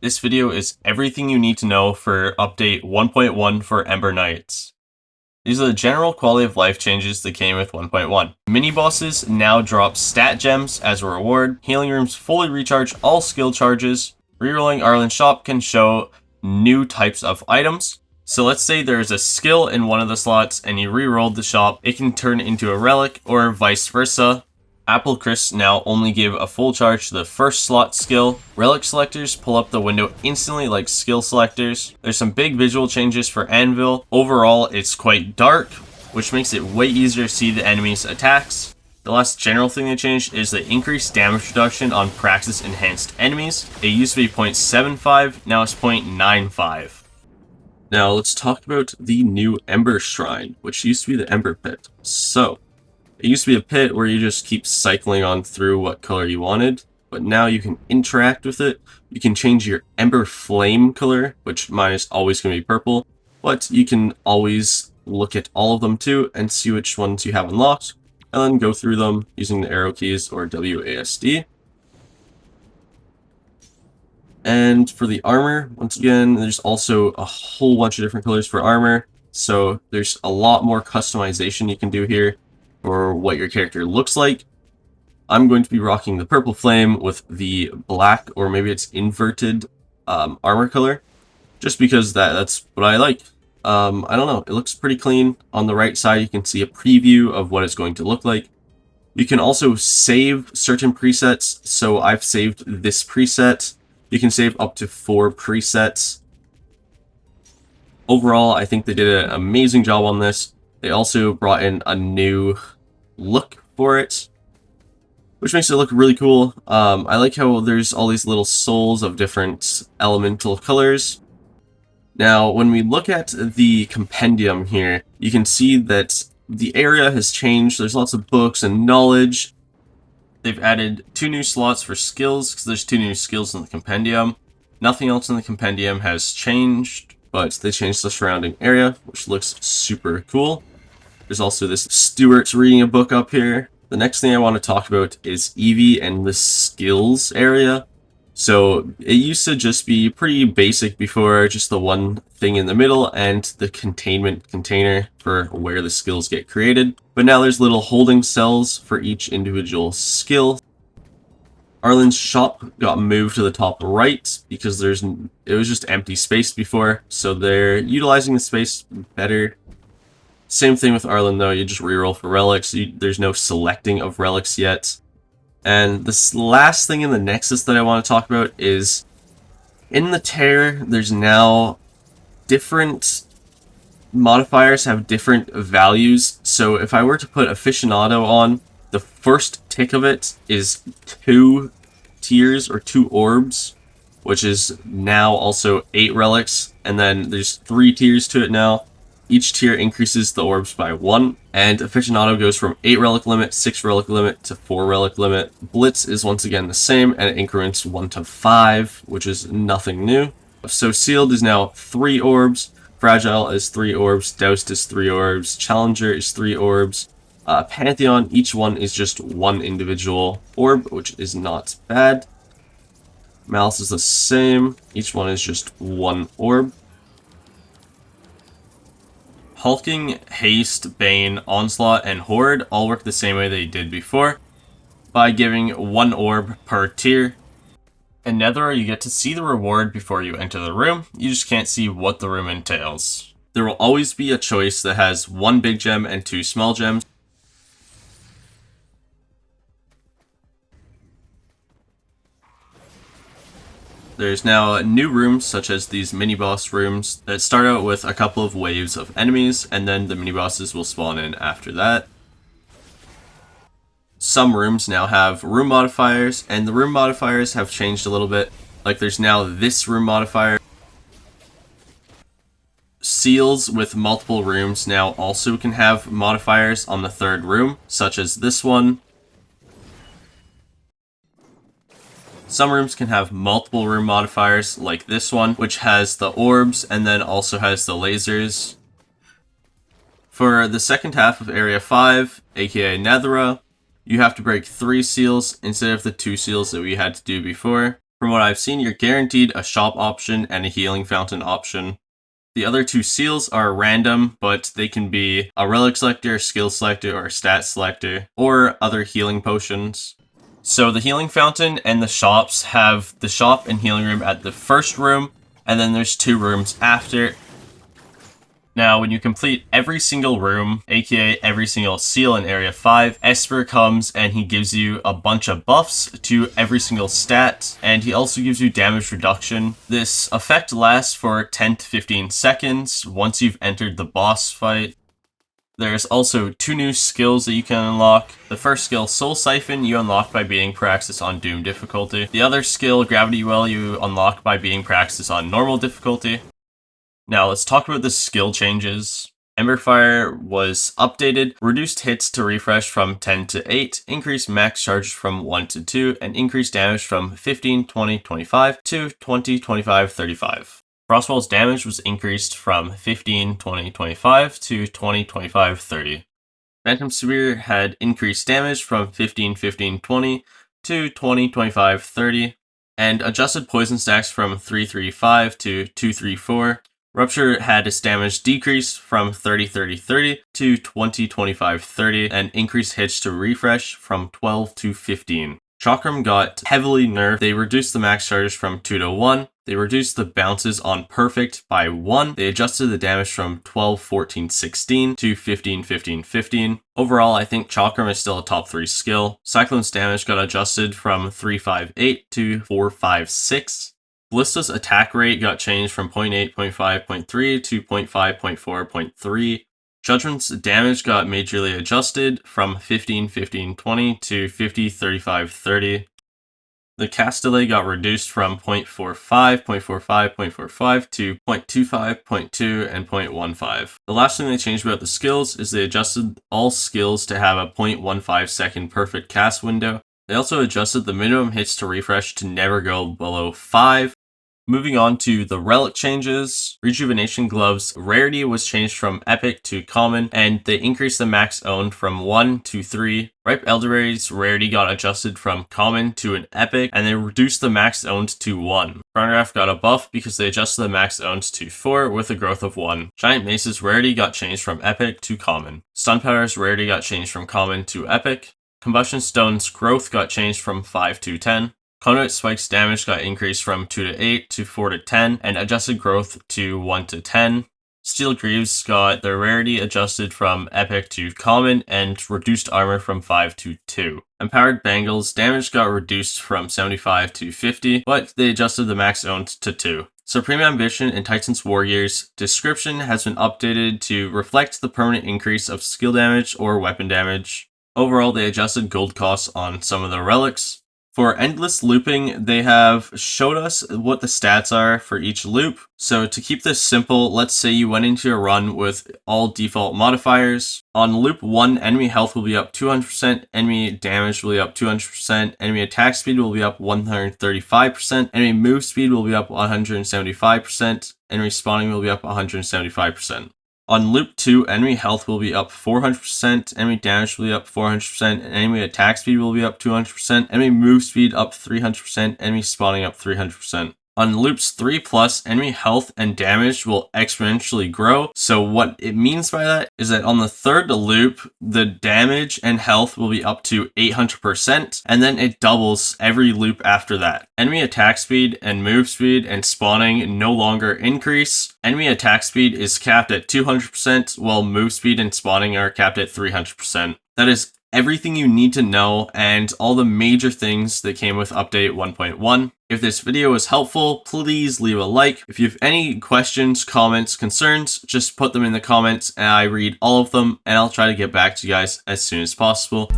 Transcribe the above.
This video is everything you need to know for update 1.1 for Ember Knights. These are the general quality of life changes that came with 1.1. Mini bosses now drop stat gems as a reward. Healing rooms fully recharge all skill charges. Rerolling Arlen's shop can show new types of items. So let's say there's a skill in one of the slots and you rerolled the shop, it can turn into a relic or vice versa. Apple Crisps now only give a full charge to the first slot skill. Relic selectors pull up the window instantly like skill selectors. There's some big visual changes for Anvil. Overall, it's quite dark, which makes it way easier to see the enemy's attacks. The last general thing they changed is the increased damage reduction on Praxis enhanced enemies. It used to be 0.75, now it's 0.95. Now let's talk about the new Ember Shrine, which used to be the Ember Pit. So, it used to be a pit where you just keep cycling on through what color you wanted, but now you can interact with it. You can change your Ember Flame color, which mine is always going to be purple, but you can always look at all of them too and see which ones you have unlocked, and then go through them using the arrow keys or WASD. And for the armor, once again, there's also a whole bunch of different colors for armor, so there's a lot more customization you can do here for what your character looks like. I'm going to be rocking the purple flame with the black, or maybe it's inverted armor color, just because that's what I like. I don't know, it looks pretty clean. On the right side you can see a preview of what it's going to look like. You can also save certain presets, so I've saved this preset. You can save up to 4 presets. Overall, I think they did an amazing job on this. They also brought in a new look for it, which makes it look really cool. I like how there's all these little souls of different elemental colors. Now, when we look at the compendium here, you can see that the area has changed. There's lots of books and knowledge. They've added 2 new slots for skills, because there's 2 new skills in the compendium. Nothing else in the compendium has changed, but they changed the surrounding area, which looks super cool. There's also this Stuart reading a book up here. The next thing I want to talk about is Eevee and the skills area. So it used to just be pretty basic before, just the one thing in the middle and the containment container for where the skills get created. But now there's little holding cells for each individual skill. Arlen's shop got moved to the top right because it was just empty space before, so they're utilizing the space better. Same thing with Arlen though, you just reroll for relics. There's no selecting of relics yet. And this last thing in the Nexus that I want to talk about is in the Tear, there's now different modifiers have different values. So if I were to put Aficionado on, the first tick of it is 2 tiers or 2 orbs, which is now also 8 relics. And then there's 3 tiers to it now. Each tier increases the orbs by 1, and Aficionado goes from 8 relic limit, 6 relic limit, to 4 relic limit. Blitz is once again the same, and it increments 1 to 5, which is nothing new. So Sealed is now 3 orbs, Fragile is 3 orbs, Doused is 3 orbs, Challenger is 3 orbs, Pantheon, each one is just 1 individual orb, which is not bad. Malice is the same, each one is just 1 orb. Hulking, Haste, Bane, Onslaught, and Horde all work the same way they did before, by giving 1 orb per tier. In Nether, you get to see the reward before you enter the room, you just can't see what the room entails. There will always be a choice that has 1 big gem and 2 small gems. There's now new rooms, such as these mini-boss rooms, that start out with a couple of waves of enemies, and then the mini-bosses will spawn in after that. Some rooms now have room modifiers, and the room modifiers have changed a little bit. Like there's now this room modifier. Seals with multiple rooms now also can have modifiers on the 3rd room, such as this one. Some rooms can have multiple room modifiers, like this one, which has the orbs and then also has the lasers. For the second half of Area 5, aka Nethera, you have to break 3 seals instead of the 2 seals that we had to do before. From what I've seen, you're guaranteed a shop option and a healing fountain option. The other 2 seals are random, but they can be a relic selector, skill selector, or a stat selector, or other healing potions. So the healing fountain and the shops have the shop and healing room at the first room, and then there's 2 rooms after. Now, when you complete every single room, aka every single seal in Area 5, Esper comes and he gives you a bunch of buffs to every single stat, and he also gives you damage reduction. This effect lasts for 10 to 15 seconds once you've entered the boss fight. There's also 2 new skills that you can unlock. The first skill, Soul Siphon, you unlock by beating Praxis on Doom difficulty. The other skill, Gravity Well, you unlock by beating Praxis on normal difficulty. Now let's talk about the skill changes. Ember Fire was updated, reduced hits to refresh from 10 to 8, increased max charge from 1 to 2, and increased damage from 15, 20, 25 to 20, 25, 35. Frostwall's damage was increased from 15, 20, 25 to 20, 25, 30. Phantom Spear had increased damage from 15, 15, 20 to 20, 25, 30, and adjusted poison stacks from 335 to 234. Rupture had its damage decreased from 30, 30, 30 to 20, 25, 30, and increased hits to refresh from 12 to 15. Chakram got heavily nerfed. They reduced the max charge from 2 to 1. They reduced the bounces on perfect by 1. They adjusted the damage from 12, 14, 16 to 15, 15, 15. Overall, I think Chakram is still a top 3 skill. Cyclone's damage got adjusted from 358 to 456. Ballista's attack rate got changed from 0.8, 0.5, 0.3 to 0.5, 0.4, 0.3. Judgment's damage got majorly adjusted from 15, 15, 20 to 50, 35, 30. The cast delay got reduced from 0.45, 0.45, 0.45 to 0.25, 0.2, and 0.15. The last thing they changed about the skills is they adjusted all skills to have a 0.15 second perfect cast window. They also adjusted the minimum hits to refresh to never go below 5. Moving on to the relic changes, Rejuvenation Gloves rarity was changed from epic to common, and they increased the max owned from 1 to 3. Ripe Elderberry's rarity got adjusted from common to an epic, and they reduced the max owned to 1. Chronograph got a buff because they adjusted the max owned to 4 with a growth of 1. Giant Mace's rarity got changed from epic to common. Stun Powder's rarity got changed from common to epic. Combustion Stone's growth got changed from 5 to 10. Conduit Spike's damage got increased from 2 to 8 to 4 to 10, and adjusted growth to 1 to 10. Steel Greaves got their rarity adjusted from epic to common, and reduced armor from 5 to 2. Empowered Bangles damage got reduced from 75 to 50, but they adjusted the max owned to 2. Supreme Ambition and Titan's Warrior's description has been updated to reflect the permanent increase of skill damage or weapon damage. Overall, they adjusted gold costs on some of the relics. For endless looping, they have showed us what the stats are for each loop. So to keep this simple, let's say you went into a run with all default modifiers. On loop 1, enemy health will be up 200%, enemy damage will be up 200%, enemy attack speed will be up 135%, enemy move speed will be up 175%, enemy spawning will be up 175%. On loop 2, enemy health will be up 400%, enemy damage will be up 400%, and enemy attack speed will be up 200%, enemy move speed up 300%, enemy spawning up 300%. On loops 3+, enemy health and damage will exponentially grow. So what it means by that is that on the third loop, the damage and health will be up to 800%, and then it doubles every loop after that. Enemy attack speed and move speed and spawning no longer increase. Enemy attack speed is capped at 200%, while move speed and spawning are capped at 300%. That is everything you need to know and all the major things that came with update 1.1. If this video was helpful, please leave a like. If you have any questions, comments, concerns, just put them in the comments and I read all of them and I'll try to get back to you guys as soon as possible.